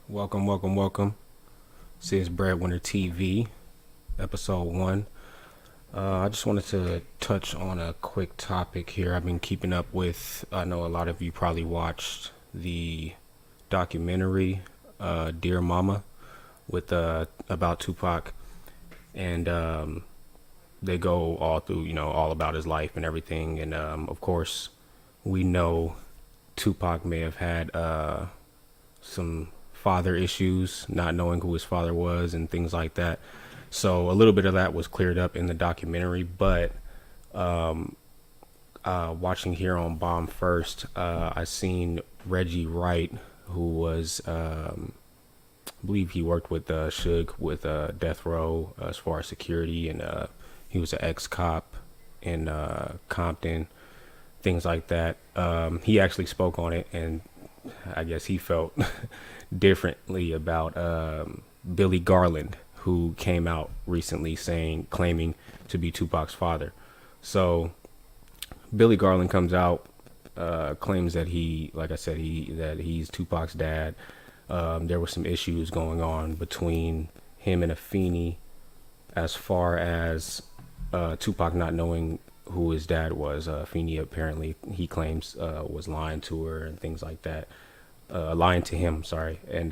Welcome, welcome, welcome. This is Breadwinner TV, episode 1. I just wanted to touch on a quick topic here. I've been keeping up with, I know a lot of you probably watched the documentary, Dear Mama, with about Tupac. And they go all through, all about his life and everything. And of course, we know Tupac may have had some father issues, not knowing who his father was and things like that. So a little bit of that was cleared up in the documentary, but watching here on Bomb First, I seen Reggie Wright, who was, I believe he worked with Suge with Death Row as far as security, and he was an ex-cop in Compton, things like that. He actually spoke on it, and I guess he felt differently about Billy Garland, who came out recently claiming to be Tupac's father. So Billy Garland comes out, claims that that he's Tupac's dad. There were some issues going on between him and Afeni as far as Tupac not knowing who his dad was. Afeni apparently, he claims, was lying to her and things like that. Lying to him, sorry, and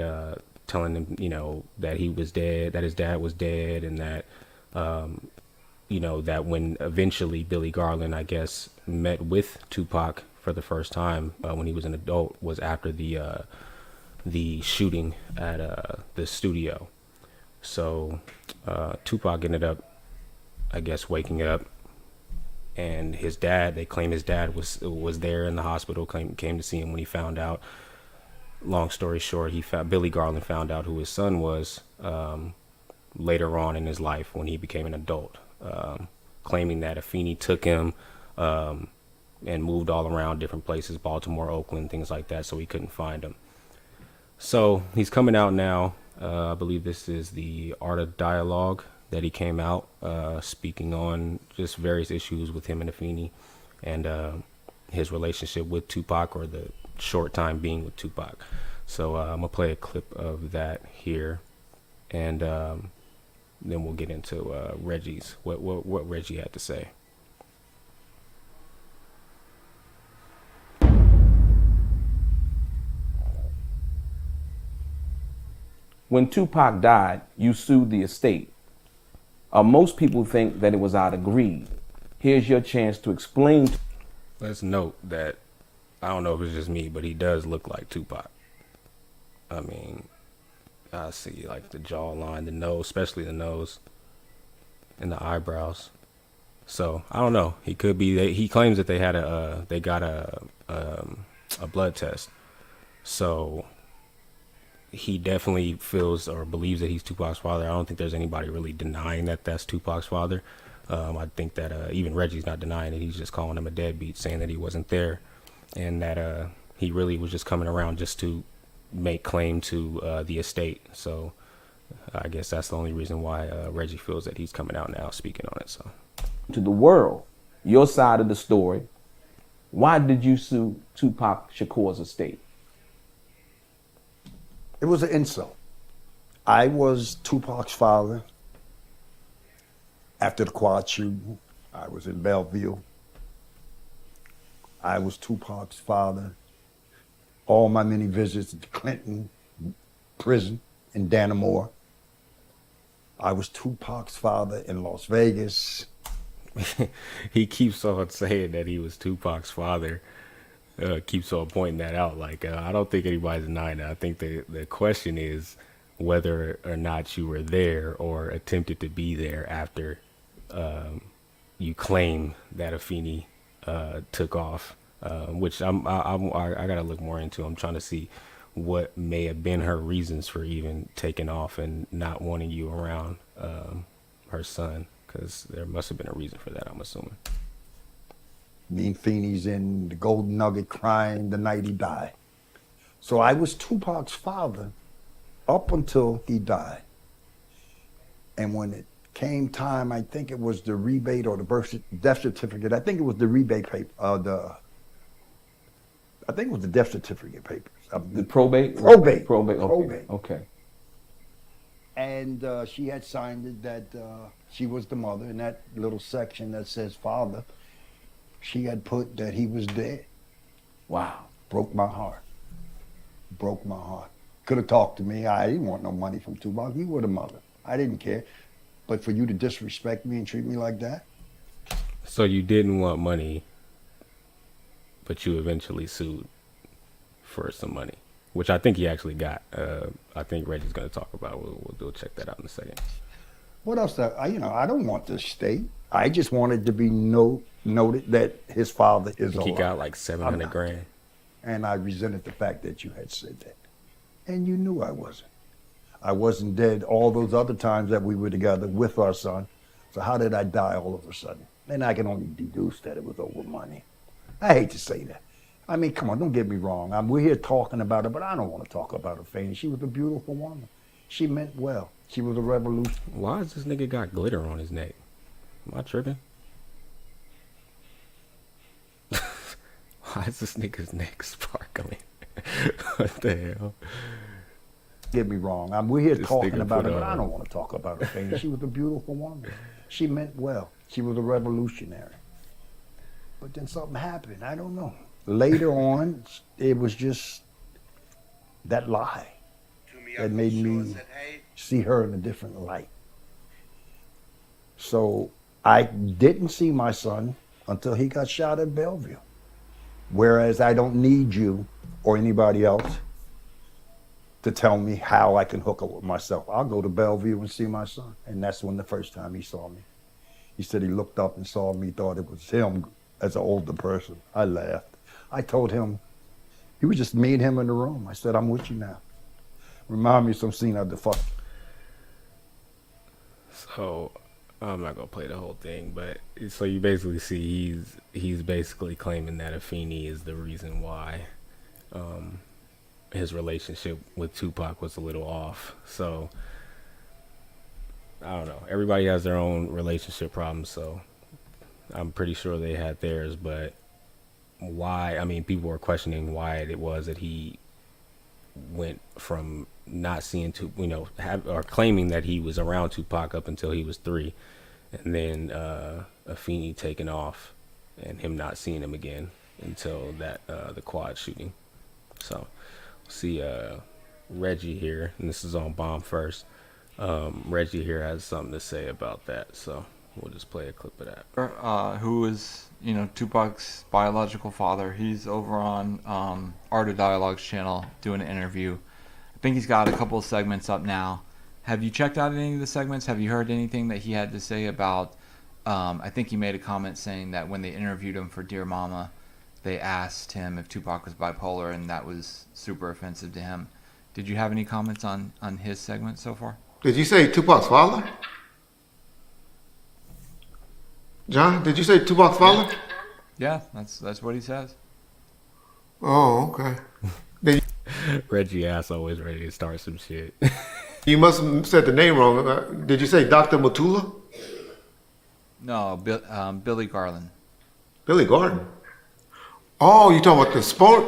telling him, that he was dead, that his dad was dead, and that, that when eventually Billy Garland, I guess, met with Tupac for the first time when he was an adult was after the shooting at the studio. So Tupac ended up, I guess, waking up, and they claim his dad was there in the hospital, came to see him when he found out. Long story short, Billy Garland found out who his son was later on in his life when he became an adult, claiming that Afeni took him and moved all around different places, Baltimore, Oakland, things like that, so he couldn't find him. So he's coming out now. I believe this is the Art of Dialogue that he came out speaking on just various issues with him and Afeni and his relationship with Tupac, or the short time being with Tupac. So I'm gonna play a clip of that here, and then we'll get into Reggie's what Reggie had to say. When Tupac died, you sued the estate. Most people think that it was out of greed. Here's your chance to explain. Let's note that I don't know if it's just me, but he does look like Tupac. I mean, I see like the jawline, the nose, especially the nose, and the eyebrows. So I don't know. He could be. He claims that they got a blood test. So he definitely feels or believes that he's Tupac's father. I don't think there's anybody really denying that that's Tupac's father. I think that even Reggie's not denying it. He's just calling him a deadbeat, saying that he wasn't there, and that he really was just coming around just to make claim to the estate. So I guess that's the only reason why Reggie feels that he's coming out now speaking on it. So To the world, your side of the story. Why did you sue Tupac Shakur's estate? It was an insult. I was Tupac's father. After the quad shooting, I was in Belleville. I was Tupac's father. All my many visits to Clinton prison in Dannemora. I was Tupac's father in Las Vegas. he keeps on saying that he was Tupac's father. Keeps on pointing that out. Like I don't think anybody's denying that. I think the question is whether or not you were there or attempted to be there after you claim that Afeni took off, which I gotta look more into. I'm trying to see what may have been her reasons for even taking off and not wanting you around her son, because there must have been a reason for that, I'm assuming. Me and Feeney's in the Golden Nugget crying the night he died. So I was Tupac's father up until he died. And when it came time, I think it was the rebate or the death certificate. I think it was the rebate paper. I think it was the death certificate papers. The probate? Probate. Probate. Okay. Probate. Okay. And she had signed it that she was the mother. In that little section that says father, she had put that he was dead. Wow. Broke my heart. Broke my heart. Could have talked to me. I didn't want no money from Tupac. You were the mother. I didn't care. But for you to disrespect me and treat me like that? So you didn't want money, but you eventually sued for some money, which I think he actually got. I think Reggie's going to talk about. We'll check that out in a second. What else? I don't want this state. I just wanted to be noted that his father is alive. He got like 700 grand. And I resented the fact that you had said that. And you knew I wasn't. I wasn't dead all those other times that we were together with our son. So how did I die all of a sudden? And I can only deduce that it was over money. I hate to say that. I mean, come on, don't get me wrong. We're here talking about her, but I don't want to talk about Afeni. She was a beautiful woman. She meant well. She was a revolution. Why has this nigga got glitter on his neck? Am I tripping? Why is this nigga's neck sparkling? What the hell? Get me wrong. We're here This talking nigga about put her, but on- I don't want to talk about Afeni. She was a beautiful woman. She meant well. She was a revolutionary. But then something happened. I don't know. Later on, it was just that lie that made me see her in a different light. So I didn't see my son until he got shot at Bellevue. Whereas I don't need you or anybody else to tell me how I can hook up with myself. I'll go to Bellevue and see my son. And that's when the first time he saw me. He said he looked up and saw me, thought it was him as an older person. I laughed. I told him, he was just me and him in the room. I said, I'm with you now. Remind me of some scene of the fuck. So I'm not gonna play the whole thing, but so you basically see he's basically claiming that Afeni is the reason why his relationship with Tupac was a little off. So I don't know. Everybody has their own relationship problems, so I'm pretty sure they had theirs, but why? I mean, people were questioning why it was that he went from not seeing or claiming that he was around Tupac up until he was 3, and then Afeni taking off and him not seeing him again until that the quad shooting. So see Reggie here, and this is on Bomb First. Reggie here has something to say about that, so we'll just play a clip of that. Who is, Tupac's biological father. He's over on Art of Dialogue's channel doing an interview. I think he's got a couple of segments up now. Have you checked out any of the segments? Have you heard anything that he had to say about, I think he made a comment saying that when they interviewed him for Dear Mama, they asked him if Tupac was bipolar, and that was super offensive to him. Did you have any comments on his segment so far? Did you say Tupac's father? John, did you say Tupac's father? Yeah, that's what he says. Oh, okay. Reggie ass always ready to start some shit. You must have said the name wrong. Did you say Dr. Matula? No, Billy Garland. Billy Garland. Oh, you talking about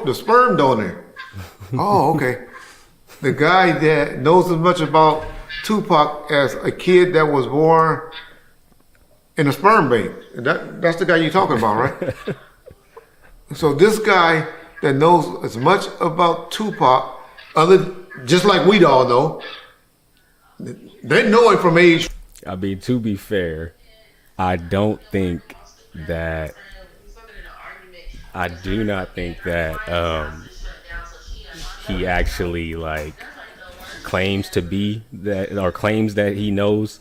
the sperm donor? Oh, okay. The guy that knows as much about Tupac as a kid that was born in a sperm bank. That's the guy you're talking about, right? So this guy that knows as much about Tupac, just like we all know, they know him from age. I mean, to be fair, I do not think that he actually claims to be that, or claims that he knows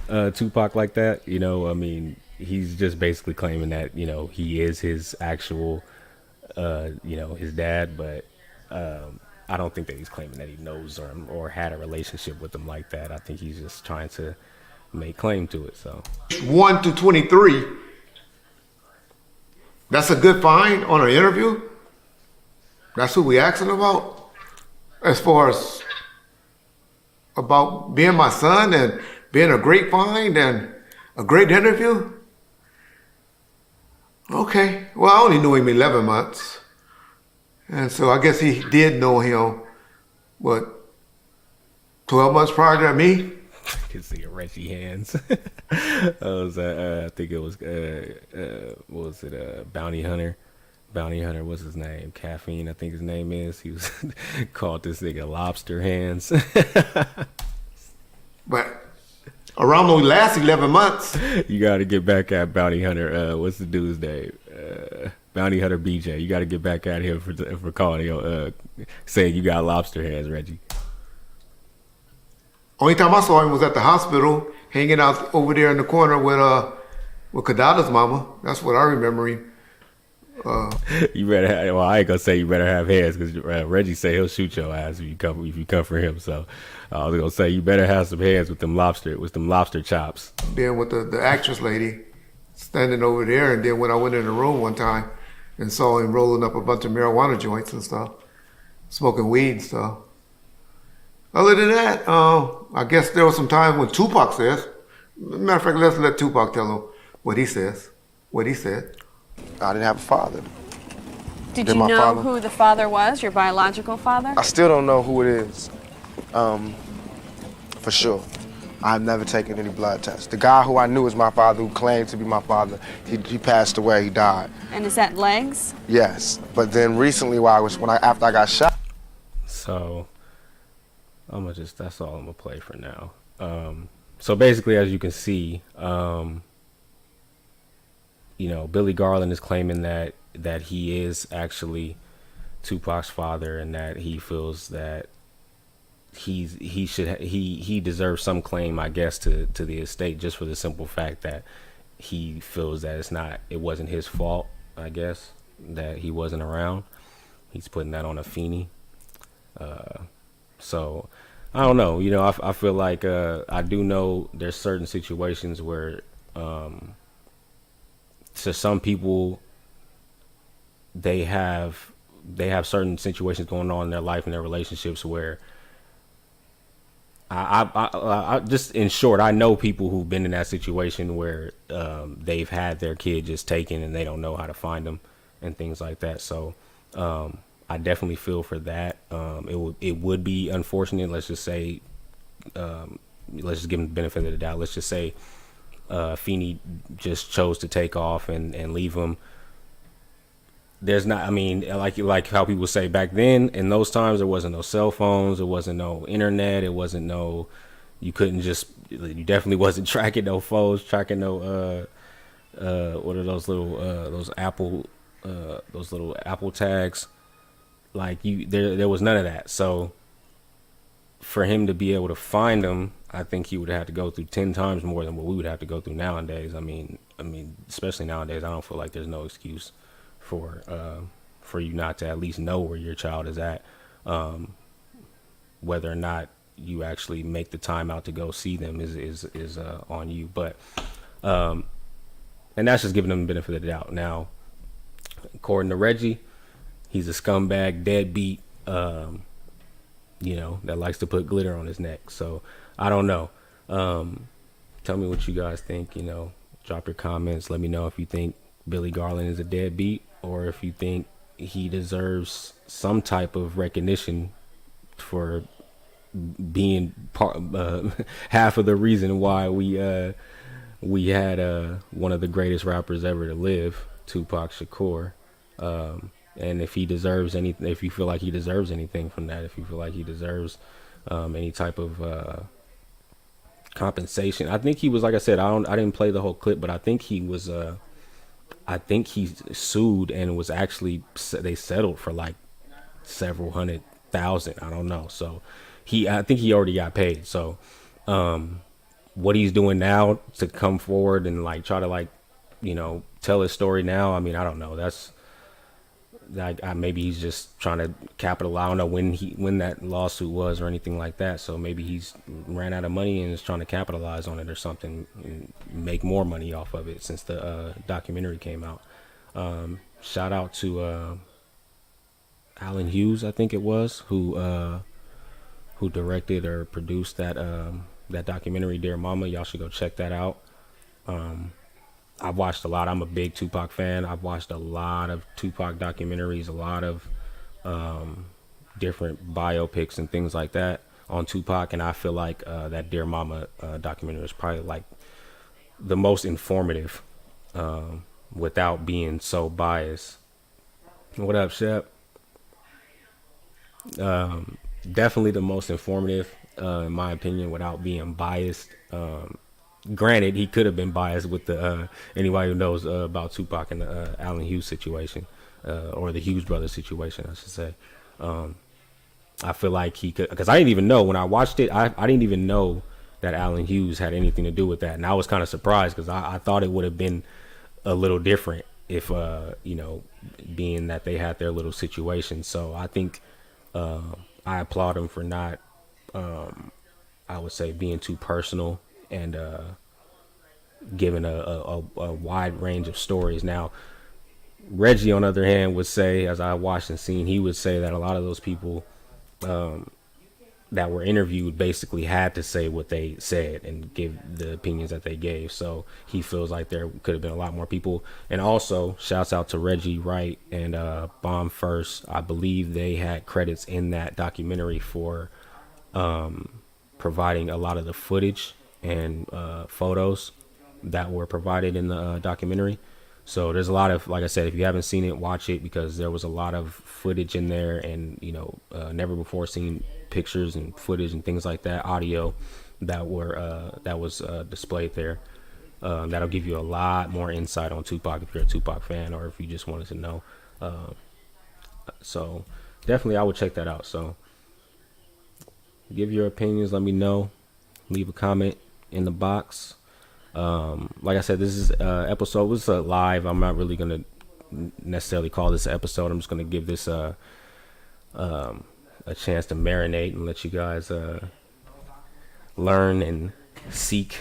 Tupac like that. I mean, he's just basically claiming that he is his actual his dad, but I don't think that he's claiming that he knows him or had a relationship with him like that. I think he's just trying to make claim to it. So 1 to 23. That's a good find on an interview. That's who we asking about. As far as about being my son and being a great find and a great interview. Okay. Well, I only knew him 11 months. And so I guess he did know him, what, 12 months prior to me? I can see Reggie hands. Was I think it was what was it? Bounty Hunter. Bounty Hunter, what's his name? Caffeine, I think his name is. He was called this nigga Lobster Hands. But around the last 11 months, You got to get back at Bounty Hunter. What's the dude's name? Bounty Hunter BJ. You got to get back at him for calling you, saying you got lobster hands, Reggie. only time I saw him was at the hospital, hanging out over there in the corner with Kadada's mama. That's what I remember him. You better have. Well, I ain't gonna say you better have hands because Reggie say he'll shoot your ass if you come for him. So I was gonna say you better have some hands with them lobster chops. Then with the actress lady standing over there, and then when I went in the room one time and saw him rolling up a bunch of marijuana joints and stuff, smoking weed and stuff. Other than that, I guess there was some time when Tupac says. Matter of fact, let's let Tupac tell him what he says. What he said. I didn't have a father. Did Did you my know father- who the father was, your biological father? I still don't know who it is, for sure. I've never taken any blood tests. The guy who I knew was my father, who claimed to be my father, he passed away, he died. And is that legs? Yes, but then recently after I got shot. So that's all I'm gonna play for now. So basically, as you can see, Billy Garland is claiming that he is actually Tupac's father, and that he feels that he deserves some claim, I guess, to the estate, just for the simple fact that he feels that it wasn't his fault, I guess, that he wasn't around. He's putting that on Afeni. So I don't know. I feel like I do know there's certain situations where to some people they have certain situations going on in their life and their relationships where I just, in short, I know people who've been in that situation where they've had their kid just taken and they don't know how to find them and things like that. So I definitely feel for that. It would be unfortunate. Let's just say, let's just give him the benefit of the doubt. Let's just say Afeni just chose to take off and leave him. There's not, I mean, like how people say back then, in those times, there wasn't no cell phones, there wasn't no internet, you definitely wasn't tracking no phones, tracking no, what are those little, those little Apple tags. There was none of that. So for him to be able to find them, I think he would have to go through 10 times more than what we would have to go through nowadays. I mean, especially nowadays, I don't feel like there's no excuse for you not to at least know where your child is at, whether or not you actually make the time out to go see them is on you. But and that's just giving them the benefit of the doubt. Now, according to Reggie, he's a scumbag, deadbeat, that likes to put glitter on his neck. So I don't know. Tell me what you guys think. Drop your comments. Let me know if you think Billy Garland is a deadbeat, or if you think he deserves some type of recognition for being half of the reason why we had one of the greatest rappers ever to live, Tupac Shakur. And if he deserves anything, if you feel like he deserves anything from that, if you feel like he deserves any type of compensation. I think he was, like I said, I didn't play the whole clip, but I think he was I think he sued and was actually, they settled for like several $100,000. I don't know. So I think he already got paid. So what he's doing now to come forward and try to tell his story now, I mean, I don't know. That's maybe he's just trying to capitalize. I don't know when that lawsuit was or anything like that. So maybe he's ran out of money and is trying to capitalize on it or something and make more money off of it since the documentary came out. Shout out to Alan Hughes, I think it was, who directed or produced that documentary, Dear Mama. Y'all should go check that out. I've watched a lot. I'm a big Tupac fan. I've watched a lot of Tupac documentaries, a lot of different biopics and things like that on Tupac, and I feel like that Dear Mama documentary is probably like the most informative, without being so biased. What up, Shep? Definitely the most informative, in my opinion, without being biased. Granted, he could have been biased with the anybody who knows about Tupac and the Allen Hughes situation, or the Hughes brothers situation, I should say. I feel like he could, because I didn't even know when I watched it. I didn't even know that Allen Hughes had anything to do with that, and I was kind of surprised because I thought it would have been a little different if being that they had their little situation. So I think I applaud him for not, I would say, being too personal and giving a wide range of stories. Now, Reggie, on the other hand, would say, as I watched and seen, he would say that a lot of those people that were interviewed basically had to say what they said and give the opinions that they gave. So he feels like there could have been a lot more people. And also, shouts out to Reggie Wright and Bomb First. I believe they had credits in that documentary for providing a lot of the footage and photos that were provided in the documentary. So there's a lot of, like I said, if you haven't seen it, watch it, because there was a lot of footage in there, and never before seen pictures and footage and things like that, audio that was displayed there. That'll give you a lot more insight on Tupac if you're a Tupac fan, or if you just wanted to know. So definitely I would check that out. So give your opinions, let me know, leave a comment in the box. Like I said, this is episode was live. I'm not really gonna necessarily call this an episode. I'm just gonna give this a chance to marinate and let you guys learn and seek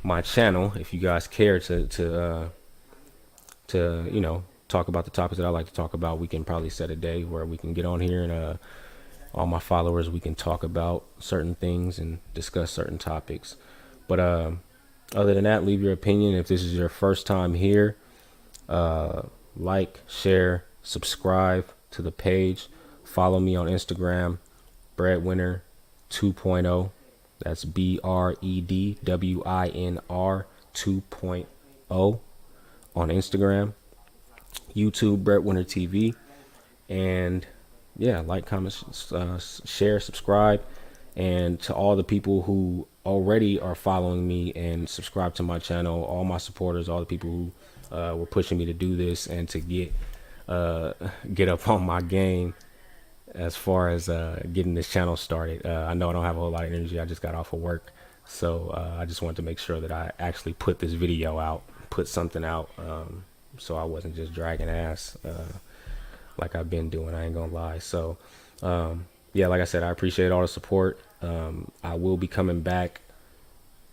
my channel if you guys care to talk about the topics that I like to talk about. We can probably set a day where we can get on here, and all my followers, we can talk about certain things and discuss certain topics. But other than that, leave your opinion. If this is your first time here, like, share, subscribe to the page. Follow me on Instagram, Breadwinner 2.0. That's BREDWINR 2.0 on Instagram. YouTube, Breadwinner TV. And yeah, like, comment, share, subscribe. And to all the people who already are following me and subscribe to my channel, all my supporters, all the people who were pushing me to do this and to get up on my game as far as getting this channel started. I know I don't have a whole lot of energy. I just got off of work, so I just wanted to make sure that I actually put this video out, put something out, so I wasn't just dragging ass like I've been doing. I ain't gonna lie. So yeah, like I said, I appreciate all the support. I will be coming back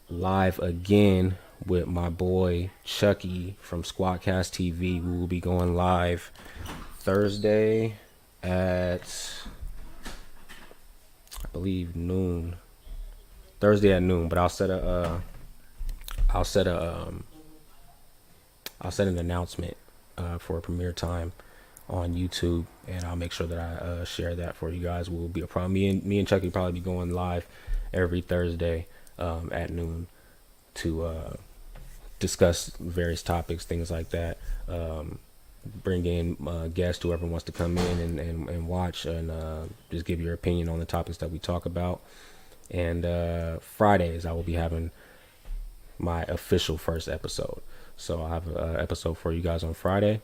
live again with my boy Chucky from Squadcast TV. We will be going live Thursday at, I believe, noon. Thursday at noon, but I'll set an announcement for a premiere time on YouTube, and I'll make sure that I share that for you guys. Will be a problem. Me and Chucky probably be going live every Thursday at noon to discuss various topics, things like that. Bring in guests, whoever wants to come in and watch, and just give your opinion on the topics that we talk about. And Fridays I will be having my official first episode, so I'll have an episode for you guys on Friday.